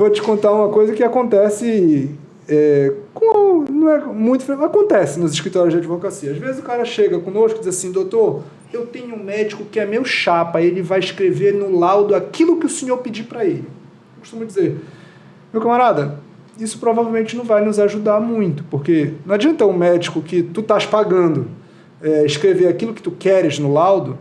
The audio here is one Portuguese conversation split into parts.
vou te contar uma coisa que acontece, não é muito frequente, acontece nos escritórios de advocacia. Às vezes o cara chega conosco e diz assim, doutor, eu tenho um médico que é meu chapa, ele vai escrever no laudo aquilo que o senhor pedir para ele. Eu costumo dizer, meu camarada, isso provavelmente não vai nos ajudar muito, porque não adianta um médico que tu estás pagando escrever aquilo que tu queres no laudo,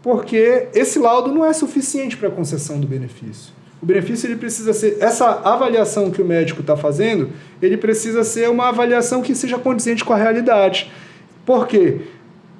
porque esse laudo não é suficiente para a concessão do benefício. O benefício ele precisa ser, essa avaliação que o médico está fazendo, ele precisa ser uma avaliação que seja condizente com a realidade. Por quê?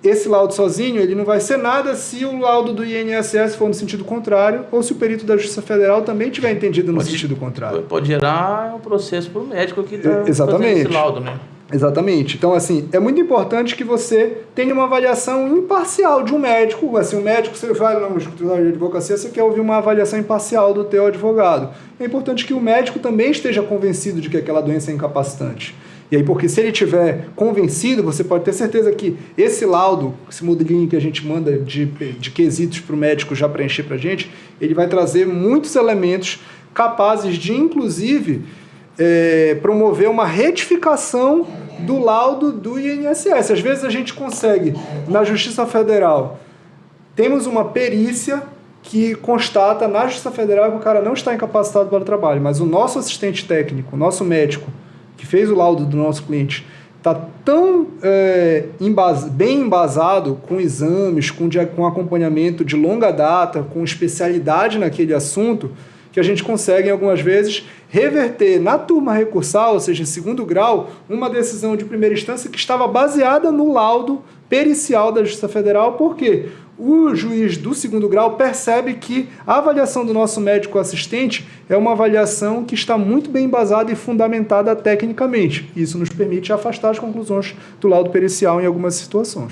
Esse laudo sozinho ele não vai ser nada se o laudo do INSS for no sentido contrário ou se o perito da Justiça Federal também tiver entendido no sentido contrário. Pode gerar um processo para o médico que está fazendo esse laudo, né? Exatamente. Então, assim, é muito importante que você tenha uma avaliação imparcial de um médico. Assim, um médico, você vai no escritório de advocacia, você quer ouvir uma avaliação imparcial do teu advogado. É importante que o médico também esteja convencido de que aquela doença é incapacitante. E aí, porque se ele estiver convencido, você pode ter certeza que esse laudo, esse modelinho que a gente manda de quesitos para o médico já preencher para a gente, ele vai trazer muitos elementos capazes de, inclusive, promover uma retificação do laudo do INSS. Às vezes a gente consegue, na Justiça Federal, temos uma perícia que constata na Justiça Federal que o cara não está incapacitado para o trabalho, mas o nosso assistente técnico, o nosso médico, que fez o laudo do nosso cliente, está tão bem embasado com exames, com acompanhamento de longa data, com especialidade naquele assunto, que a gente consegue, algumas vezes, reverter na turma recursal, ou seja, em segundo grau, uma decisão de primeira instância que estava baseada no laudo pericial da Justiça Federal, porque o juiz do segundo grau percebe que a avaliação do nosso médico assistente é uma avaliação que está muito bem embasada e fundamentada tecnicamente. Isso nos permite afastar as conclusões do laudo pericial em algumas situações.